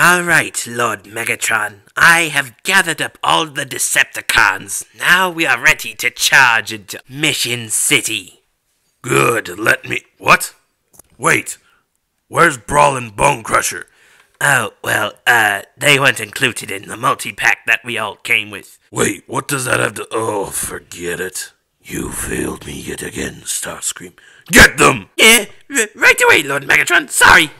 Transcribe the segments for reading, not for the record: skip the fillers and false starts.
Alright, Lord Megatron. I have gathered up all the Decepticons. Now we are ready to charge into Mission City. Good, What? Wait, where's Brawlin' Bone Crusher? Oh, well, they weren't included in the multi-pack that we all came with. Wait, what does that have to... Oh, forget it. You failed me yet again, Starcream. Get them! Yeah, right away, Lord Megatron. Sorry.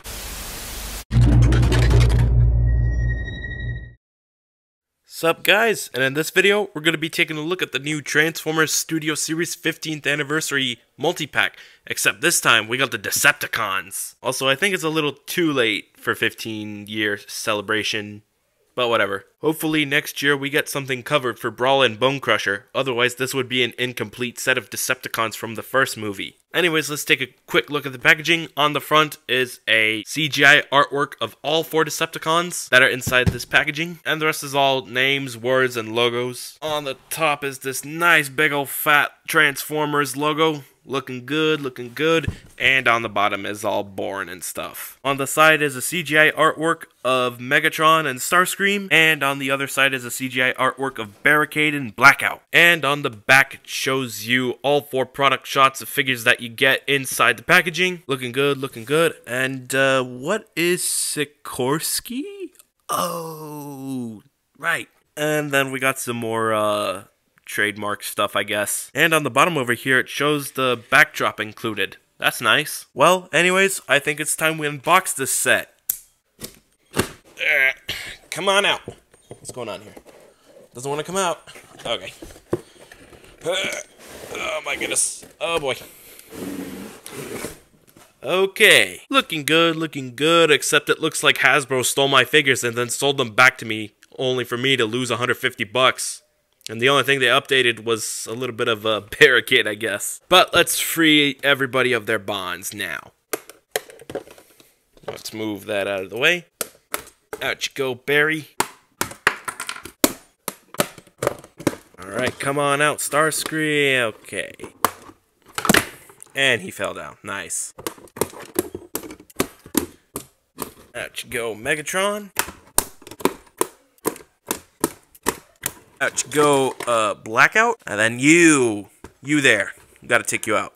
Sup guys, and in this video, we're going to be taking a look at the new Transformers Studio Series 15th Anniversary Multi-Pack, except this time we got the Decepticons. Also, I think it's a little too late for 15-year celebration, but whatever. Hopefully next year we get something covered for Brawl and Bone Crusher, otherwise this would be an incomplete set of Decepticons from the first movie. Anyways, let's take a quick look at the packaging. On the front is a CGI artwork of all 4 Decepticons that are inside this packaging, and the rest is all names, words, and logos. On the top is this nice big old fat Transformers logo. Looking good, and on the bottom is all boring and stuff. On the side is a CGI artwork of Megatron and Starcream, and on the other side is a CGI artwork of Barricade and Blackout. And on the back it shows you all 4 product shots of figures that you get inside the packaging. Looking good, and what is Sikorsky? Oh, right. And then we got some more, trademark stuff, I guess. And on the bottom over here, it shows the backdrop included. That's nice. Well, anyways, I think it's time we unbox this set. Come on out. What's going on here? Doesn't want to come out. Okay. Oh my goodness. Oh boy. Okay. Looking good, except it looks like Hasbro stole my figures and then sold them back to me, only for me to lose 150 bucks. And the only thing they updated was a little bit of a Barricade, I guess. But let's free everybody of their bonds now. Let's move that out of the way. Out you go, Barry. Alright, come on out, Starscream. Okay. And he fell down. Nice. Out you go, Megatron. Out you go, Blackout, and then you there. Gotta take you out.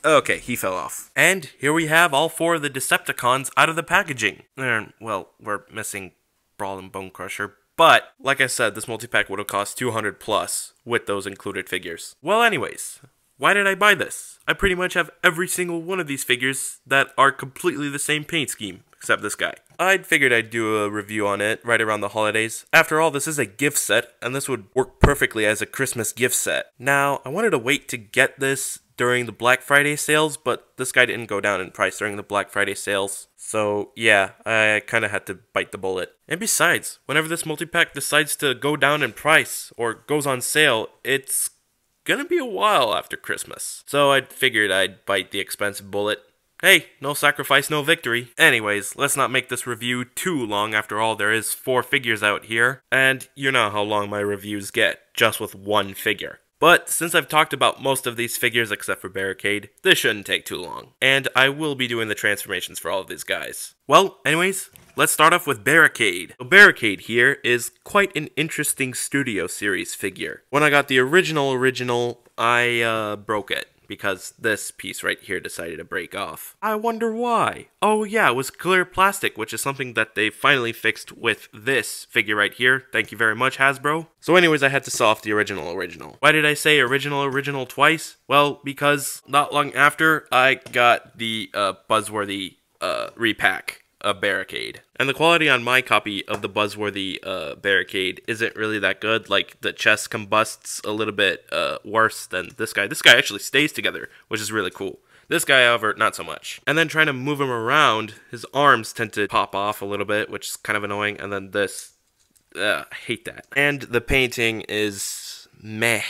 Okay, he fell off. And here we have all 4 of the Decepticons out of the packaging. Well, we're missing Brawl and Bone Crusher, but like I said, this multi-pack would have cost 200 plus with those included figures. Well, anyways, why did I buy this? I pretty much have every single one of these figures that are completely the same paint scheme, except this guy. I'd figured I'd do a review on it right around the holidays. After all, this is a gift set, and this would work perfectly as a Christmas gift set. Now, I wanted to wait to get this during the Black Friday sales, but this guy didn't go down in price during the Black Friday sales. So, yeah, I kind of had to bite the bullet. And besides, whenever this multi-pack decides to go down in price, or goes on sale, it's gonna be a while after Christmas. So I figured I'd bite the expensive bullet. Hey, no sacrifice, no victory. Anyways, let's not make this review too long. After all, there is 4 figures out here, and you know how long my reviews get, just with 1 figure. But since I've talked about most of these figures except for Barricade, this shouldn't take too long. And I will be doing the transformations for all of these guys. Well, anyways, let's start off with Barricade. So Barricade here is quite an interesting Studio Series figure. When I got the original, I broke it, because this piece right here decided to break off. I wonder why. Oh yeah, it was clear plastic, which is something that they finally fixed with this figure right here. Thank you very much, Hasbro. So anyways, I had to saw off the original. Why did I say original twice? Well, because not long after, I got the Buzzworthy repack of Barricade. And the quality on my copy of the Buzzworthy Barricade isn't really that good. Like, the chest combusts a little bit worse than this guy. This guy actually stays together, which is really cool. This guy, however, not so much. And then trying to move him around, his arms tend to pop off a little bit, which is kind of annoying. And then this, I hate that. And the painting is meh.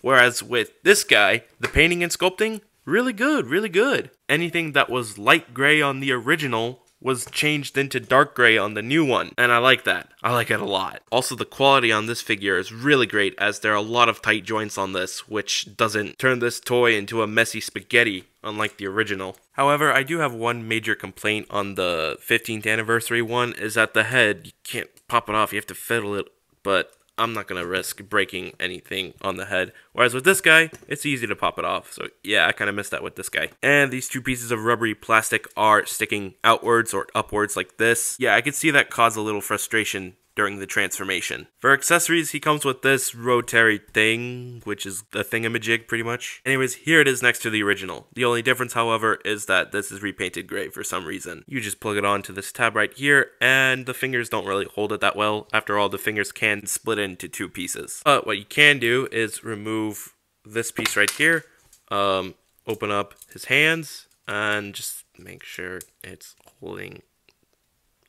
Whereas with this guy, the painting and sculpting, really good. Anything that was light gray on the original was changed into dark gray on the new one, and I like that. I like it a lot. Also, the quality on this figure is really great, as there are a lot of tight joints on this, which doesn't turn this toy into a messy spaghetti, unlike the original. However, I do have one major complaint on the 15th anniversary one, is that the head, you can't pop it off, you have to fiddle it, but I'm not going to risk breaking anything on the head. Whereas with this guy, it's easy to pop it off. So yeah, I kind of missed that with this guy. And these two pieces of rubbery plastic are sticking outwards or upwards like this. Yeah, I could see that cause a little frustration during the transformation. For accessories, he comes with this rotary thing, which is the thingamajig pretty much. Anyways, here it is next to the original. The only difference, however, is that this is repainted gray for some reason. You just plug it onto this tab right here, and the fingers don't really hold it that well. After all, the fingers can split into two pieces. But what you can do is remove this piece right here, open up his hands, and just make sure it's holding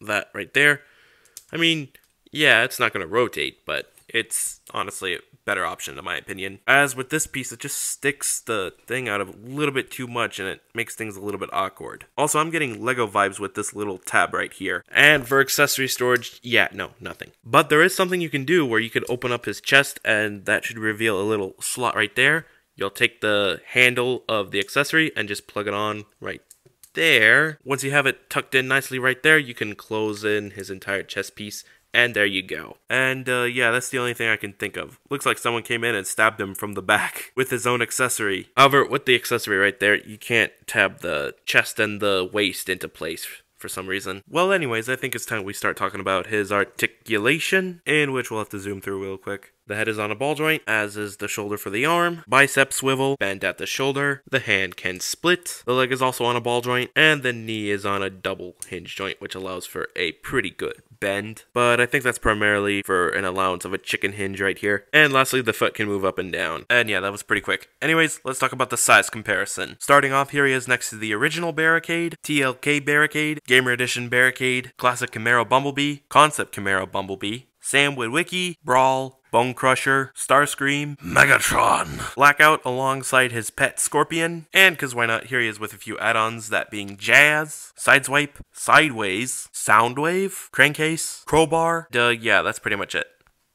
that right there. I mean, yeah, it's not going to rotate, but it's honestly a better option in my opinion. As with this piece, it just sticks the thing out a little bit too much and it makes things a little bit awkward. Also, I'm getting Lego vibes with this little tab right here. And for accessory storage, yeah, no, nothing. But there is something you can do where you could open up his chest and that should reveal a little slot right there. You'll take the handle of the accessory and just plug it on right there. Once you have it tucked in nicely right there, you can close in his entire chest piece. And there you go. And yeah, that's the only thing I can think of. Looks like someone came in and stabbed him from the back with his own accessory. However, with the accessory right there, you can't tab the chest and the waist into place for some reason. Well, anyways, I think it's time we start talking about his articulation, in which we'll have to zoom through real quick. The head is on a ball joint, as is the shoulder for the arm. Bicep swivel, bend at the shoulder. The hand can split. The leg is also on a ball joint, and the knee is on a double hinge joint, which allows for a pretty good bend. But I think that's primarily for an allowance of a chicken hinge right here. And lastly, the foot can move up and down. And yeah, that was pretty quick. Anyways, let's talk about the size comparison. Starting off, here he is next to the original Barricade, TLK Barricade, Gamer Edition Barricade, Classic Camaro Bumblebee, Concept Camaro Bumblebee, Sam Witwicky, Brawl, Bone Crusher, Starscream, Megatron, Blackout alongside his pet Scorpion, and cause why not, here he is with a few add-ons, that being Jazz, Sideswipe, Sideways, Soundwave, Crankcase, Crowbar, yeah, that's pretty much it.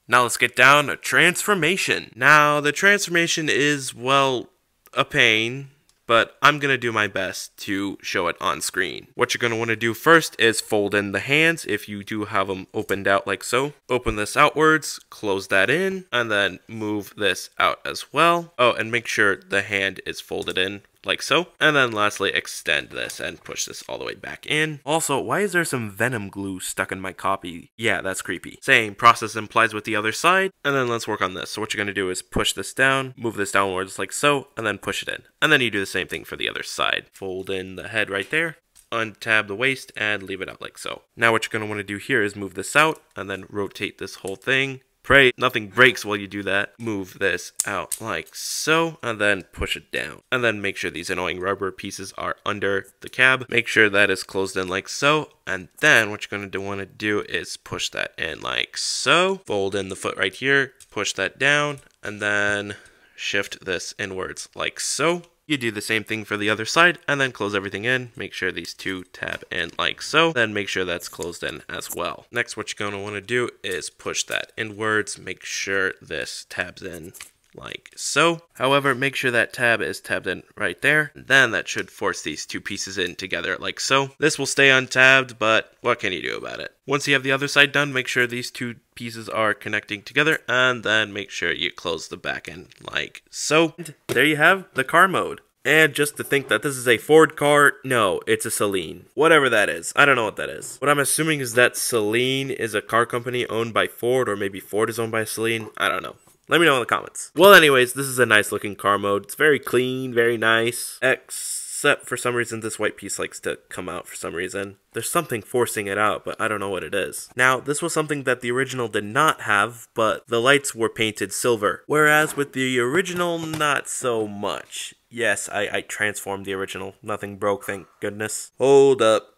Now let's get down to transformation. Now, the transformation is, well, a pain, but I'm going to do my best to show it on screen. What you're going to want to do first is fold in the hands if you do have them opened out like so. Open this outwards, close that in, and then move this out as well. Oh, and make sure the hand is folded in like so. And then lastly, extend this and push this all the way back in. Also, why is there some venom glue stuck in my copy? Yeah, that's creepy. Same process implies with the other side. And then let's work on this. So what you're going to do is push this down, move this downwards like so, and then push it in. And then you do the same thing for the other side. Fold in the head right there, untab the waist, and leave it out like so. Now what you're going to want to do here is move this out, and then rotate this whole thing. Pray nothing breaks while you do that. Move this out like so, and then push it down. And then make sure these annoying rubber pieces are under the cab. Make sure that is closed in like so. And then what you're going to want to do is push that in like so. Fold in the foot right here, push that down, and then shift this inwards like so. You do the same thing for the other side, and then close everything in. Make sure these two tab in like so. Then make sure that's closed in as well. Next, what you're going to want to do is push that inwards. Make sure this tabs in like so. However, make sure that tab is tabbed in right there. Then that should force these two pieces in together like so. This will stay untabbed, but what can you do about it? Once you have the other side done, make sure these two pieces are connecting together, and then make sure you close the back end like so. And there you have the car mode. And just to think that this is a Ford car, no, it's a Celine. Whatever that is. I don't know what that is. What I'm assuming is that Celine is a car company owned by Ford, or maybe Ford is owned by Celine. I don't know. Let me know in the comments. Well, anyways, this is a nice looking car mode. It's very clean, very nice. Except for some reason, this white piece likes to come out for some reason. There's something forcing it out, but I don't know what it is. Now, this was something that the original did not have, but the lights were painted silver. Whereas with the original, not so much. Yes, I transformed the original. Nothing broke, thank goodness. Hold up.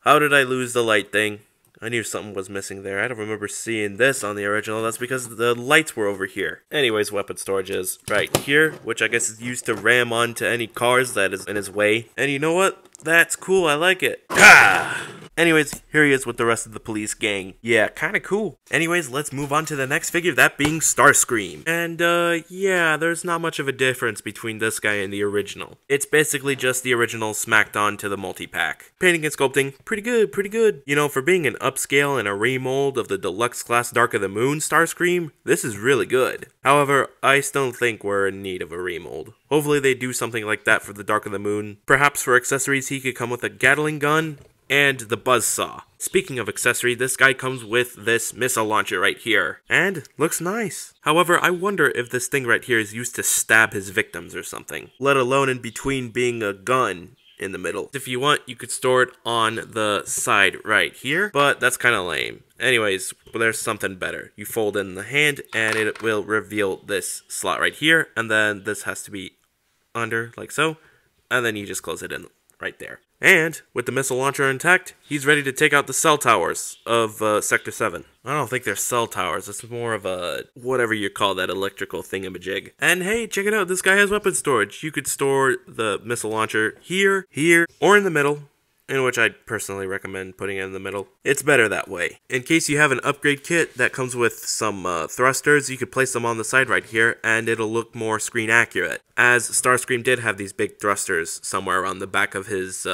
How did I lose the light thing? I knew something was missing there. I don't remember seeing this on the original. That's because the lights were over here. Anyways, weapon storage is right here, which I guess is used to ram onto any cars that is in his way. And you know what? That's cool. I like it. Ah! Anyways, here he is with the rest of the police gang. Yeah, kinda cool. Anyways, let's move on to the next figure, that being Starcream. And, yeah, there's not much of a difference between this guy and the original. It's basically just the original smacked on to the multi-pack. Painting and sculpting, pretty good, pretty good. You know, for being an upscale and a remold of the deluxe class Dark of the Moon Starscream, this is really good. However, I still think we're in need of a remold. Hopefully they do something like that for the Dark of the Moon. Perhaps for accessories he could come with a Gatling gun and the buzzsaw. Speaking of accessory, this guy comes with this missile launcher right here, and looks nice. However, I wonder if this thing right here is used to stab his victims or something, let alone in between being a gun in the middle. If you want, you could store it on the side right here, but that's kind of lame. Anyways, there's something better. You fold in the hand, and it will reveal this slot right here, and then this has to be under, like so, and then you just close it in right there. And, with the missile launcher intact, he's ready to take out the cell towers of Sector 7. I don't think they're cell towers, it's more of a, whatever you call that electrical thingamajig. And hey, check it out, this guy has weapon storage. You could store the missile launcher here, here, or in the middle, in which I'd personally recommend putting it in the middle. It's better that way. In case you have an upgrade kit that comes with some thrusters, you could place them on the side right here, and it'll look more screen accurate. As Starscream did have these big thrusters somewhere on the back of his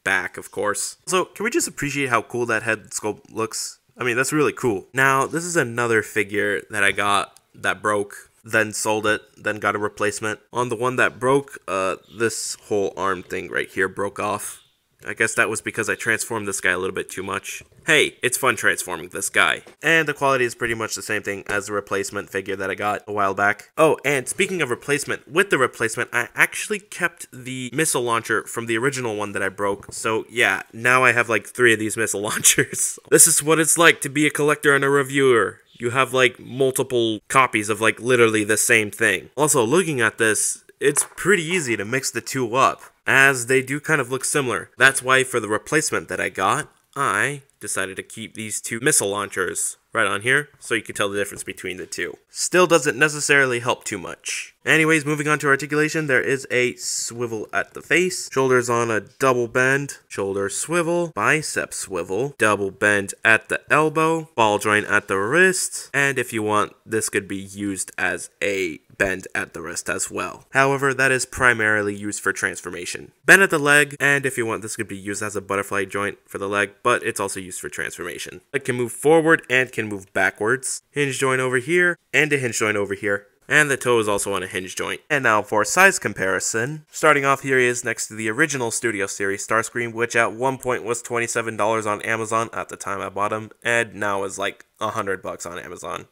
back, of course. So, can we just appreciate how cool that head sculpt looks? I mean, that's really cool. Now, this is another figure that I got that broke, then sold it, then got a replacement. On the one that broke, this whole arm thing right here broke off. I guess that was because I transformed this guy a little bit too much. Hey, it's fun transforming this guy. And the quality is pretty much the same thing as the replacement figure that I got a while back. Oh, and speaking of replacement, with the replacement, I actually kept the missile launcher from the original one that I broke. So yeah, now I have like 3 of these missile launchers. This is what it's like to be a collector and a reviewer. You have like multiple copies of like literally the same thing. Also, looking at this, it's pretty easy to mix the two up, as they do kind of look similar. That's why for the replacement that I got, I decided to keep these 2 missile launchers right on here, so you can tell the difference between the two. Still doesn't necessarily help too much. Anyways, moving on to articulation, there is a swivel at the face, shoulders on a double bend, shoulder swivel, bicep swivel, double bend at the elbow, ball joint at the wrist, and if you want, this could be used as a bend at the wrist as well. However, that is primarily used for transformation. Bend at the leg, and if you want, this could be used as a butterfly joint for the leg, but it's also used for transformation. It can move forward and can move backwards. Hinge joint over here, and a hinge joint over here. And the toe is also on a hinge joint. And now for size comparison. Starting off, here he is next to the original Studio Series Starscream, which at one point was $27 on Amazon at the time I bought him, and now is like $100 on Amazon.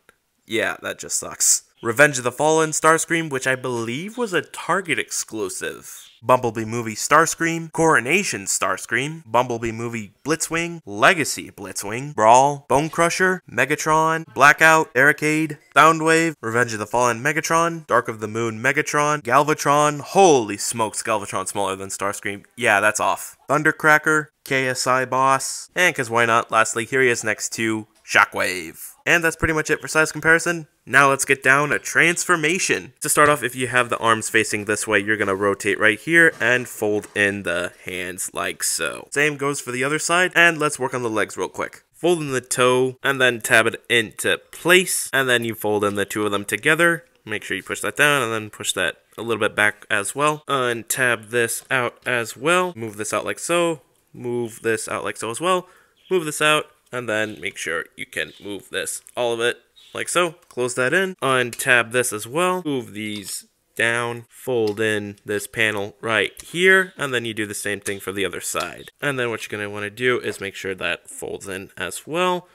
Yeah, that just sucks. Revenge of the Fallen Starscream, which I believe was a Target exclusive. Bumblebee Movie Starscream, Coronation Starscream, Bumblebee Movie Blitzwing, Legacy Blitzwing, Brawl, Bone Crusher, Megatron, Blackout, Barricade, Soundwave, Revenge of the Fallen Megatron, Dark of the Moon Megatron, Galvatron, holy smokes, Galvatron smaller than Starscream, yeah, that's off. Thundercracker, KSI Boss, and cause why not, lastly, here he is next to Shockwave. And that's pretty much it for size comparison. Now let's get down to transformation. To start off, if you have the arms facing this way, you're gonna rotate right here and fold in the hands like so. Same goes for the other side, and let's work on the legs real quick. Fold in the toe, and then tab it into place, and then you fold in the 2 of them together. Make sure you push that down, and then push that a little bit back as well. Untab this out as well. Move this out like so. Move this out like so as well. Move this out. And then make sure you can move this, all of it, like so. Close that in. Untab this as well. Move these down. Fold in this panel right here. And then you do the same thing for the other side. And then what you're going to want to do is make sure that folds in as well.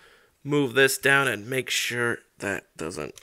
Move this down and make sure that doesn't,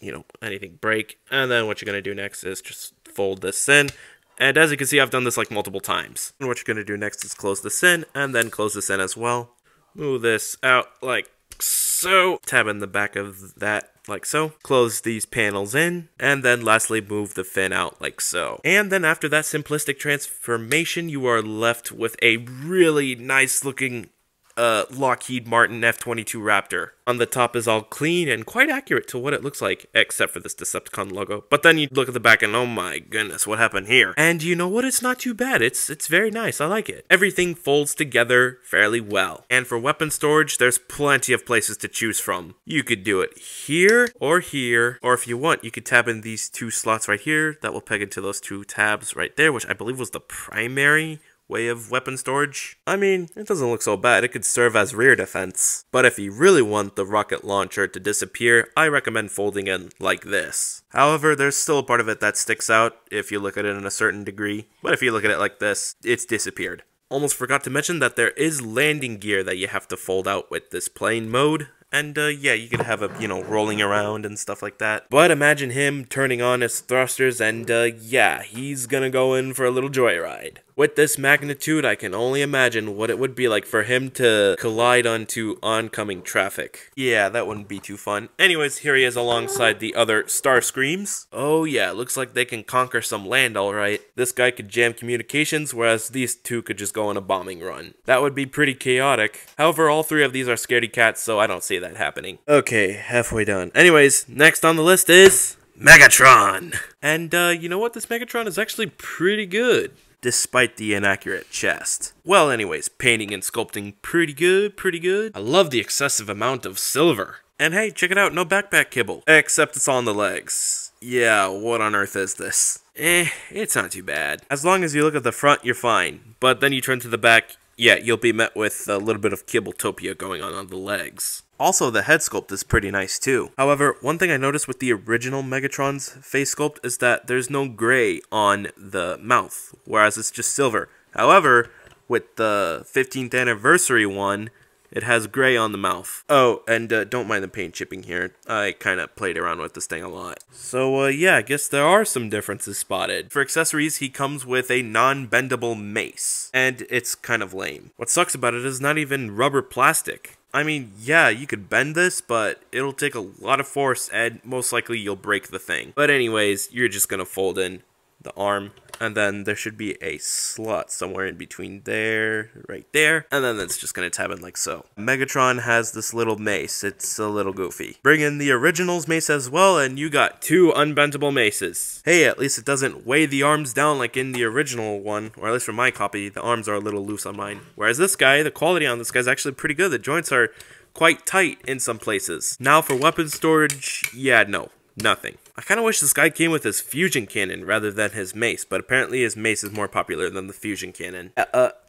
anything break. And then what you're going to do next is just fold this in. And as you can see, I've done this like multiple times. And what you're going to do next is close this in and then close this in as well. Move this out like so. Tab in the back of that like so. Close these panels in. And then lastly, move the fin out like so. And then after that simplistic transformation, you are left with a really nice looking Lockheed Martin F-22 Raptor. On the top is all clean and quite accurate to what it looks like, except for this Decepticon logo. But then you look at the back and oh my goodness, what happened here? And you know what? It's not too bad. It's very nice. I like it. Everything folds together fairly well. And for weapon storage, there's plenty of places to choose from. You could do it here, or if you want, you could tab in these two slots right here. That will peg into those two tabs right there, which I believe was the primary way of weapon storage. I mean, it doesn't look so bad. It could serve as rear defense. But if you really want the rocket launcher to disappear, I recommend folding in like this. However, there's still a part of it that sticks out if you look at it in a certain degree. But if you look at it like this, it's disappeared. Almost forgot to mention that there is landing gear that you have to fold out with this plane mode. And, yeah, you could have a, rolling around and stuff like that. But imagine him turning on his thrusters and, yeah, he's gonna go in for a little joyride. With this magnitude, I can only imagine what it would be like for him to collide onto oncoming traffic. Yeah, that wouldn't be too fun. Anyways, here he is alongside the other Starscreams. Oh yeah, looks like they can conquer some land alright. This guy could jam communications, whereas these two could just go on a bombing run. That would be pretty chaotic. However, all three of these are scaredy cats, so I don't see that happening. Okay, halfway done. Anyways, next on the list is Megatron. And, you know what? This Megatron is actually pretty good, despite the inaccurate chest. Well, anyways, painting and sculpting pretty good. I love the excessive amount of silver. And hey, check it out, no backpack kibble. Except it's on the legs. Yeah, what on earth is this? It's not too bad. As long as you look at the front, you're fine. But then you turn to the back, yeah, you'll be met with a little bit of Kibbletopia going on the legs. Also, the head sculpt is pretty nice too. However, one thing I noticed with the original Megatron's face sculpt is that there's no gray on the mouth, whereas it's just silver. However, with the 15th anniversary one, it has gray on the mouth. Oh, and don't mind the paint chipping here. I kind of played around with this thing a lot. So, yeah, I guess there are some differences spotted. For accessories, he comes with a non-bendable mace, and it's kind of lame. What sucks about it is not even rubber plastic. I mean, yeah, you could bend this, but it'll take a lot of force, and most likely you'll break the thing. But anyways, you're just gonna fold in the arm, and then there should be a slot somewhere in between there, right there, and then it's just gonna tab in like so. Megatron has this little mace. It's a little goofy. Bring in the original's mace as well, and you got two unbendable maces. Hey, at least it doesn't weigh the arms down like in the original one, or at least for my copy, the arms are a little loose on mine. Whereas this guy, the quality on this guy is actually pretty good. The joints are quite tight in some places. Now for weapon storage, yeah, no. Nothing. I kind of wish this guy came with his fusion cannon rather than his mace, but apparently his mace is more popular than the fusion cannon.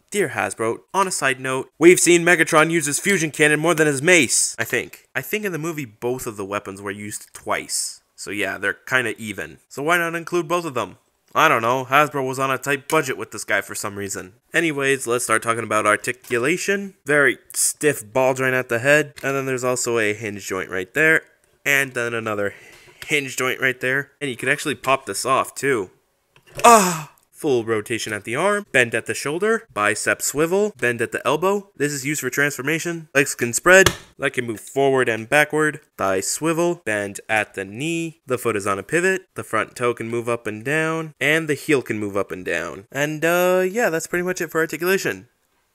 Dear Hasbro, on a side note, we've seen Megatron use his fusion cannon more than his mace, I think. I think in the movie both of the weapons were used twice. So yeah, they're kind of even. So why not include both of them? I don't know, Hasbro was on a tight budget with this guy for some reason. Anyways, let's start talking about articulation. Very stiff ball joint at the head, and then there's also a hinge joint right there, and then another hinge joint right there. And you can actually pop this off too. Full rotation at the arm, bend at the shoulder, bicep swivel, bend at the elbow. This is used for transformation. Legs can spread, leg can move forward and backward, thigh swivel, bend at the knee, the foot is on a pivot, the front toe can move up and down, and the heel can move up and down. And yeah, that's pretty much it for articulation.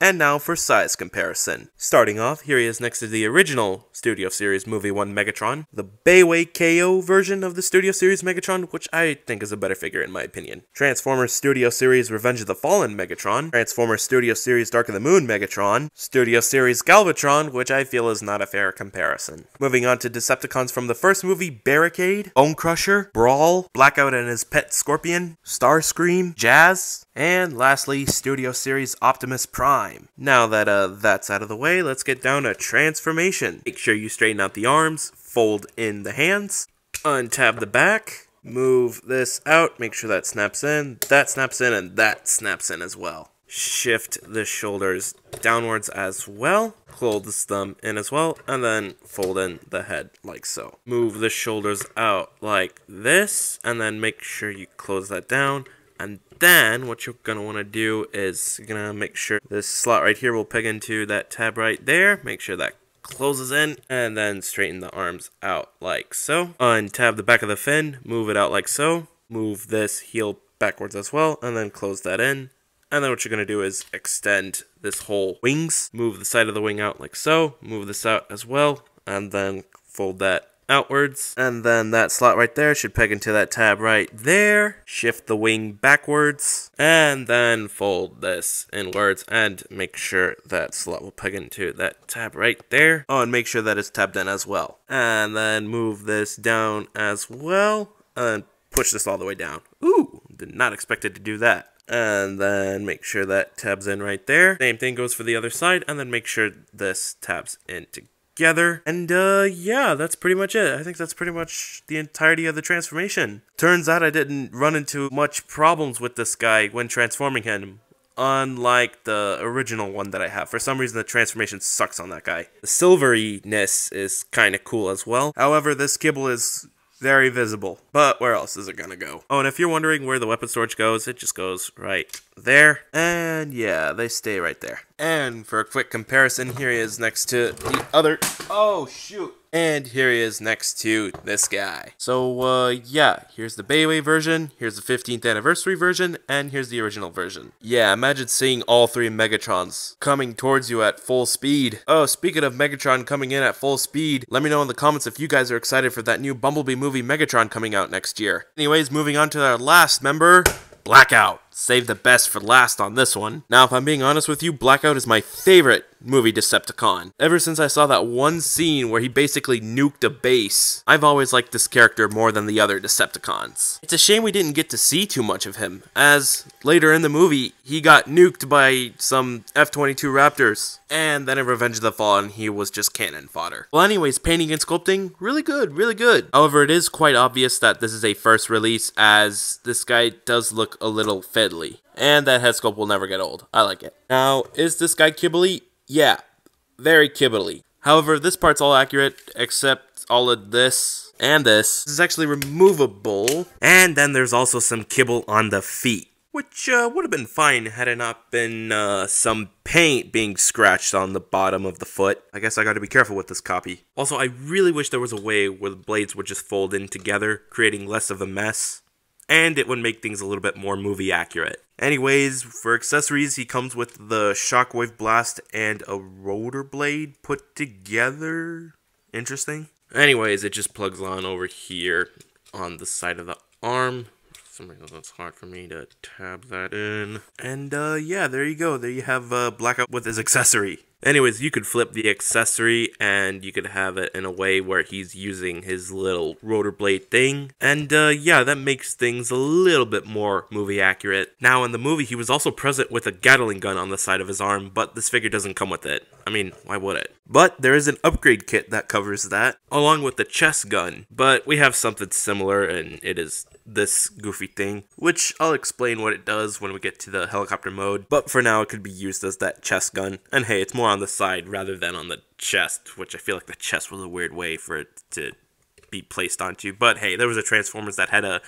And now for size comparison. Starting off, here he is next to the original Studio Series Movie 1 Megatron, the Bayway KO version of the Studio Series Megatron, which I think is a better figure in my opinion. Transformers Studio Series Revenge of the Fallen Megatron, Transformers Studio Series Dark of the Moon Megatron, Studio Series Galvatron, which I feel is not a fair comparison. Moving on to Decepticons from the first movie, Barricade, Bone Crusher, Brawl, Blackout and his pet Scorpion, Starscream, Jazz, and lastly, Studio Series Optimus Prime. Now that that's out of the way, let's get down to transformation. Make sure you straighten out the arms, fold in the hands, untab the back, move this out, make sure that snaps in, and that snaps in as well. Shift the shoulders downwards as well, close them in as well, and then fold in the head like so. Move the shoulders out like this, and then make sure you close that down. And then what you're going to want to do is you're going to make sure this slot right here will peg into that tab right there. Make sure that closes in, and then straighten the arms out like so. Untab the back of the fin, move it out like so. Move this heel backwards as well, and then close that in. And then what you're going to do is extend this whole wings, move the side of the wing out like so, move this out as well, and then fold that outwards, and then that slot right there should peg into that tab right there. Shift the wing backwards, and then fold this inwards, and make sure that slot will peg into that tab right there. Oh, and make sure that it's tabbed in as well. And then move this down as well, and push this all the way down. Ooh, did not expect it to do that. And then make sure that tabs in right there. Same thing goes for the other side, and then make sure this tabs in together. And yeah, that's pretty much it. I think that's pretty much the entirety of the transformation. Turns out I didn't run into much problems with this guy when transforming him, unlike the original one that I have. For some reason, the transformation sucks on that guy. The silveriness is kind of cool as well. However, this kibble is very visible. But where else is it gonna go? Oh, and if you're wondering where the weapon storage goes, it just goes right there. And yeah, they stay right there. And for a quick comparison, here he is next to the other... Oh, shoot. And here he is next to this guy. So, yeah, here's the Bayway version, here's the 15th anniversary version, and here's the original version. Yeah, imagine seeing all three Megatrons coming towards you at full speed. Oh, speaking of Megatron coming in at full speed, let me know in the comments if you guys are excited for that new Bumblebee movie Megatron coming out next year. Anyways, moving on to our last member, Blackout. Save the best for last on this one. Now, if I'm being honest with you, Blackout is my favorite movie Decepticon. Ever since I saw that one scene where he basically nuked a base, I've always liked this character more than the other Decepticons. It's a shame we didn't get to see too much of him, as later in the movie, he got nuked by some F-22 Raptors, and then in Revenge of the Fallen, he was just cannon fodder. Well anyways, painting and sculpting, really good, really good. However, it is quite obvious that this is a first release, as this guy does look a little fiddly. And that head sculpt will never get old. I like it. Now, is this guy kibbly? Yeah, very kibbly. However, this part's all accurate, except all of this and this. This is actually removable. And then there's also some kibble on the feet, which would have been fine had it not been some paint being scratched on the bottom of the foot. I guess I gotta be careful with this copy. Also, I really wish there was a way where the blades would just fold in together, creating less of a mess. And it would make things a little bit more movie accurate. Anyways, for accessories, he comes with the Shockwave Blast and a rotor blade put together. Interesting. Anyways, it just plugs on over here on the side of the arm. For some reason, it's hard for me to tab that in. And yeah, there you go. There you have Blackout with his accessory. Anyways, you could flip the accessory and you could have it in a way where he's using his little rotor blade thing. And yeah, that makes things a little bit more movie accurate. Now in the movie, he was also present with a Gatling gun on the side of his arm, but this figure doesn't come with it. I mean, why would it? But there is an upgrade kit that covers that, along with the chest gun. But we have something similar, and it is this goofy thing, which I'll explain what it does when we get to the helicopter mode. But for now, it could be used as that chest gun. And hey, it's more on the side rather than on the chest, which I feel like the chest was a weird way for it to be placed onto. But hey, there was a Transformers that had a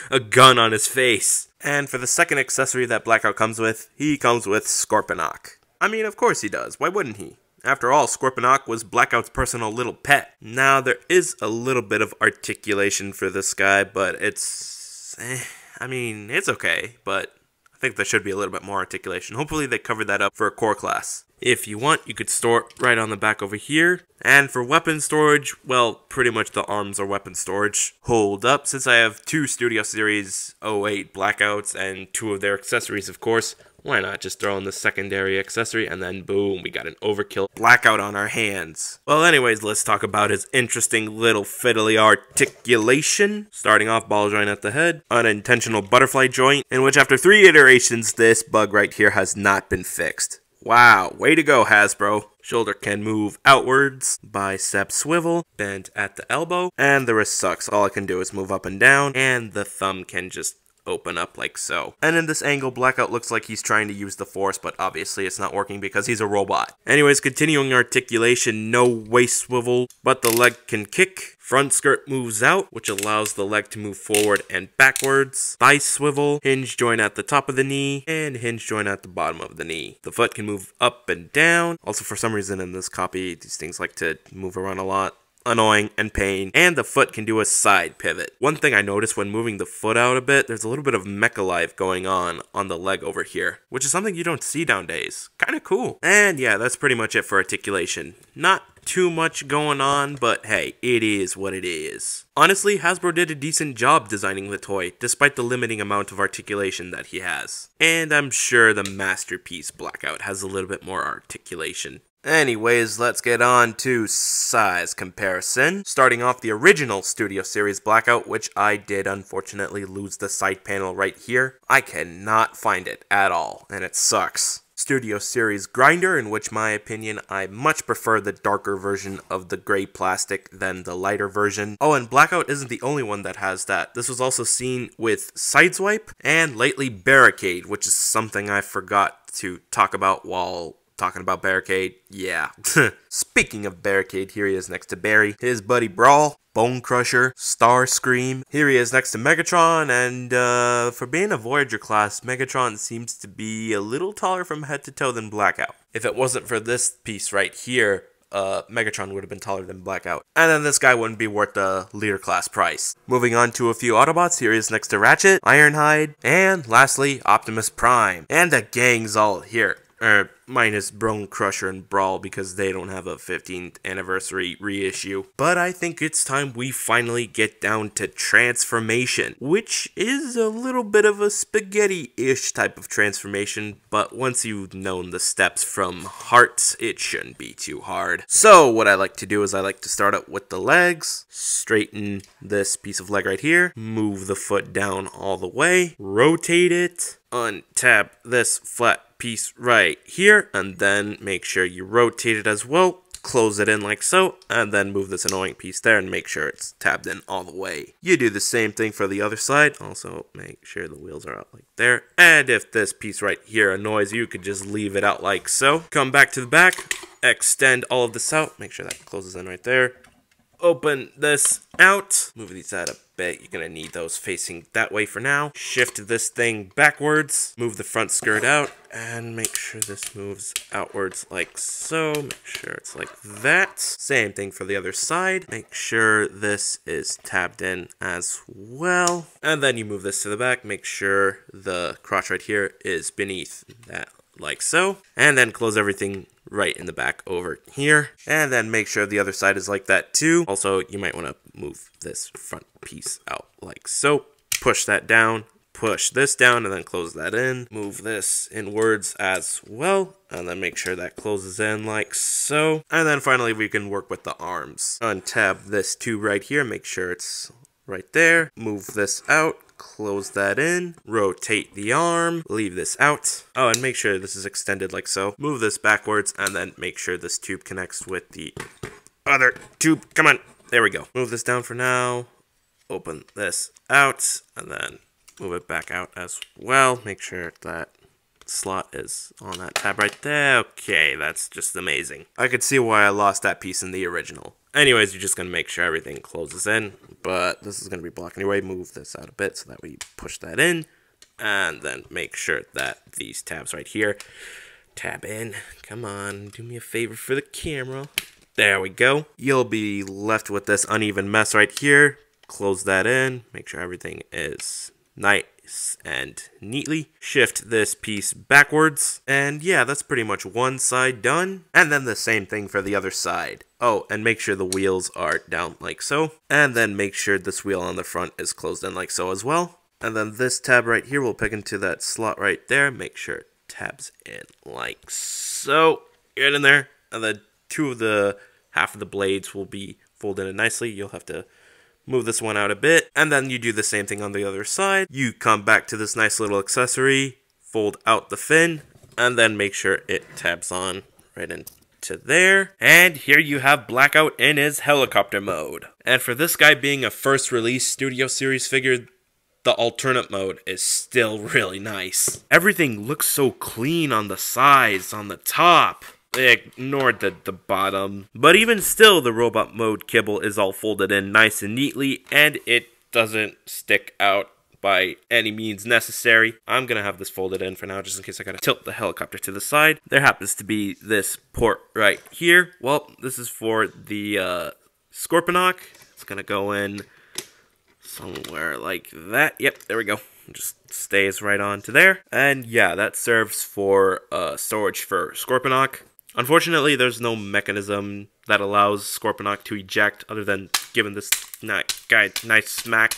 a gun on his face. And for the second accessory that Blackout comes with, he comes with Scorponok. I mean, of course he does. Why wouldn't he? After all, Scorponok was Blackout's personal little pet. Now, there is a little bit of articulation for this guy, but it's... I mean, it's okay, but I think there should be a little bit more articulation. Hopefully they covered that up for a core class. If you want, you could store it right on the back over here. And for weapon storage, well, pretty much the arms are weapon storage. Hold up, since I have two Studio Series 08 Blackouts and two of their accessories, of course, why not just throw in the secondary accessory and then boom, we got an overkill Blackout on our hands. Well, anyways, let's talk about his interesting little fiddly articulation. Starting off, ball joint at the head, unintentional butterfly joint, in which after 3 iterations, this bug right here has not been fixed. Wow, way to go, Hasbro. Shoulder can move outwards, bicep swivel, bent at the elbow, and the wrist sucks. All it can do is move up and down, and the thumb can just open up like so. And in this angle, Blackout looks like he's trying to use the force, but obviously it's not working because he's a robot. Anyways, continuing articulation, no waist swivel, but the leg can kick. Front skirt moves out, which allows the leg to move forward and backwards. Thigh swivel, hinge joint at the top of the knee, and hinge joint at the bottom of the knee. The foot can move up and down. Also, for some reason in this copy, these things like to move around a lot. annoying and pain, and the foot can do a side pivot. One thing I noticed when moving the foot out a bit, there's a little bit of mecha life going on the leg over here, which is something you don't see nowadays. Kind of cool. And yeah, that's pretty much it for articulation. Not too much going on, but hey, it is what it is. Honestly, Hasbro did a decent job designing the toy, despite the limiting amount of articulation that he has. And I'm sure the masterpiece Blackout has a little bit more articulation. Anyways, let's get on to size comparison. Starting off the original Studio Series Blackout, which I did unfortunately lose the side panel right here. I cannot find it at all, and it sucks. Studio Series Grinder, in which my opinion I much prefer the darker version of the gray plastic than the lighter version. Oh, and Blackout isn't the only one that has that. This was also seen with Sideswipe and lately Barricade, which is something I forgot to talk about while talking about Barricade. Yeah. Speaking of Barricade, here he is next to Barry, his buddy Brawl, Bone Crusher, Starscream. Here he is next to Megatron, and for being a Voyager class, Megatron seems to be a little taller from head to toe than Blackout. If it wasn't for this piece right here, Megatron would have been taller than Blackout. And then this guy wouldn't be worth the leader class price. Moving on to a few Autobots, here he is next to Ratchet, Ironhide, and lastly, Optimus Prime. And the gang's all here. Minus Bone Crusher and Brawl because they don't have a 15th anniversary reissue. But I think it's time we finally get down to transformation, which is a little bit of a spaghetti-ish type of transformation, but once you've known the steps from Hearts, it shouldn't be too hard. So what I like to do is I like to start up with the legs, straighten this piece of leg right here, move the foot down all the way, rotate it, untap this flat piece right here, and then make sure you rotate it as well, close it in like so, and then move this annoying piece there and make sure it's tabbed in all the way. You do the same thing for the other side, also make sure the wheels are out like there, and if this piece right here annoys you, you could just leave it out like so. Come back to the back, extend all of this out, make sure that closes in right there. Open this out, move these out a bit, you're gonna need those facing that way for now. Shift this thing backwards, move the front skirt out, and make sure this moves outwards like so. Make sure it's like that. Same thing for the other side. Make sure this is tabbed in as well. And then you move this to the back, make sure the crotch right here is beneath that like so. And then close everything right in the back over here, and then make sure the other side is like that too. Also, you might want to move this front piece out like so. Push that down, push this down, and then close that in. Move this inwards as well, and then make sure that closes in like so. And then finally we can work with the arms. Untab this tube right here, make sure it's right there. Move this out, close that in, rotate the arm, leave this out. Oh, and make sure this is extended like so. Move this backwards, and then make sure this tube connects with the other tube. Come on, there we go. Move this down for now, open this out, and then move it back out as well. Make sure that slot is on that tab right there. Okay, that's just amazing. I could see why I lost that piece in the original. Anyways, you're just going to make sure everything closes in, but this is going to be blocking your way. Move this out a bit so that we push that in, and then make sure that these tabs right here tab in. Come on, do me a favor for the camera. There we go. You'll be left with this uneven mess right here. Close that in, make sure everything is nice and neatly. Shift this piece backwards, and yeah, that's pretty much one side done. And then the same thing for the other side. Oh, and make sure the wheels are down like so, and then make sure this wheel on the front is closed in like so as well. And then this tab right here will pick into that slot right there. Make sure it tabs in like so. Get in there, and then half of the blades will be folded in nicely. You'll have to move this one out a bit, and then you do the same thing on the other side. You come back to this nice little accessory, fold out the fin, and then make sure it tabs on right into there. And here you have Blackout in his helicopter mode. And for this guy being a first release Studio Series figure, the alternate mode is still really nice. Everything looks so clean on the sides, on the top. They ignored the bottom. But even still, the robot mode kibble is all folded in nice and neatly, and it doesn't stick out by any means necessary. I'm gonna have this folded in for now, just in case I gotta tilt the helicopter to the side. There happens to be this port right here. Well, this is for the Scorponok. It's gonna go in somewhere like that. Yep, there we go. Just stays right on to there. And yeah, that serves for storage for Scorponok. Unfortunately, there's no mechanism that allows Scorponok to eject other than giving this guy nice smack.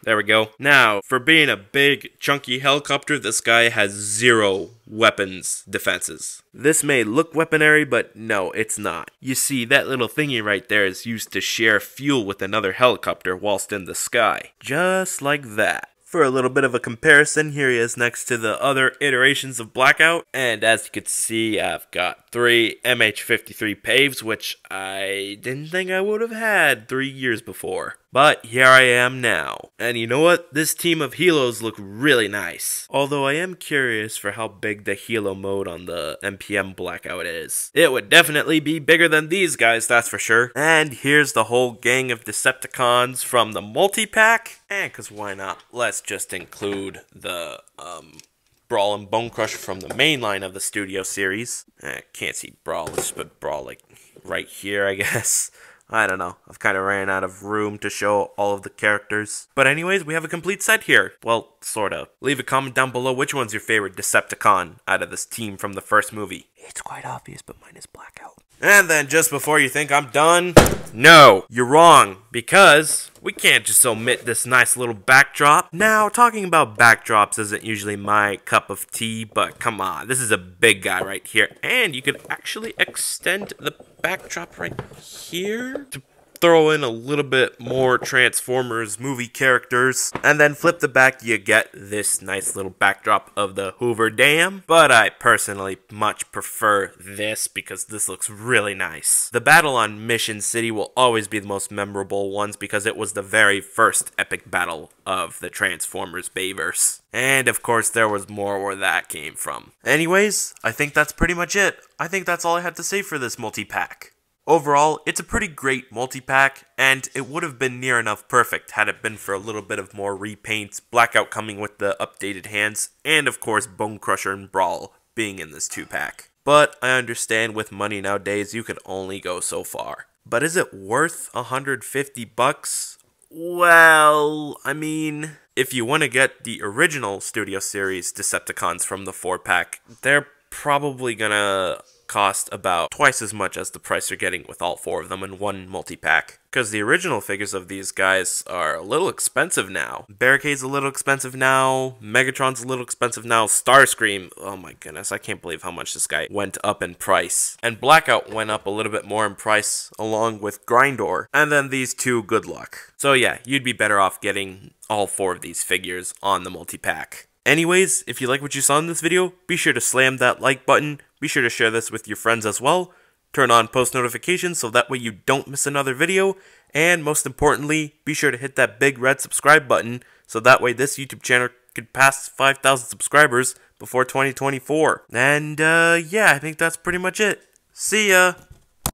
There we go. Now, for being a big, chunky helicopter, this guy has 0 weapons defenses. This may look weaponary, but no, it's not. You see, that little thingy right there is used to share fuel with another helicopter whilst in the sky. Just like that. For a little bit of a comparison, here he is next to the other iterations of Blackout. And as you can see, I've got 3 MH-53 Paves, which I didn't think I would have had 3 years before. But here I am now. And you know what? This team of helos look really nice. Although I am curious for how big the helo mode on the MPM Blackout is. It would definitely be bigger than these guys, that's for sure. And here's the whole gang of Decepticons from the multi-pack. And cause why not? Let's just include the Brawl and Bone Crusher from the main line of the Studio series. Can't see Brawl, let's just put Brawl like right here, I guess. I don't know, I've kind of ran out of room to show all of the characters. But anyways, we have a complete set here. Well, sort of. Leave a comment down below which one's your favorite Decepticon out of this team from the first movie. It's quite obvious, but mine is Blackout. And then just before you think I'm done, no, you're wrong, because we can't just omit this nice little backdrop. Now, talking about backdrops isn't usually my cup of tea, but come on, this is a big guy right here. And you could actually extend the backdrop right here to throw in a little bit more Transformers movie characters, and then flip the back, you get this nice little backdrop of the Hoover Dam. But I personally much prefer this because this looks really nice. The battle on Mission City will always be the most memorable ones because it was the very first epic battle of the Transformers Bayverse. And of course there was more where that came from. Anyways, I think that's pretty much it. I think that's all I had to say for this multi-pack. Overall, it's a pretty great multi-pack, and it would have been near enough perfect had it been for a little bit of more repaints, Blackout coming with the updated hands, and of course Bone Crusher and Brawl being in this 2-pack. But I understand with money nowadays you could only go so far. But is it worth $150? Well, I mean, if you want to get the original Studio Series Decepticons from the 4-pack, they're probably gonna cost about twice as much as the price you're getting with all 4 of them in one multi-pack. Because the original figures of these guys are a little expensive now. Barricade's a little expensive now. Megatron's a little expensive now. Starscream, oh my goodness, I can't believe how much this guy went up in price. And Blackout went up a little bit more in price along with Grindor. And then these 2, good luck. So yeah, you'd be better off getting all 4 of these figures on the multi-pack. Anyways, if you like what you saw in this video, be sure to slam that like button, be sure to share this with your friends as well, turn on post notifications so that way you don't miss another video, and most importantly, be sure to hit that big red subscribe button so that way this YouTube channel could pass 5,000 subscribers before 2024. And yeah, I think that's pretty much it. See ya!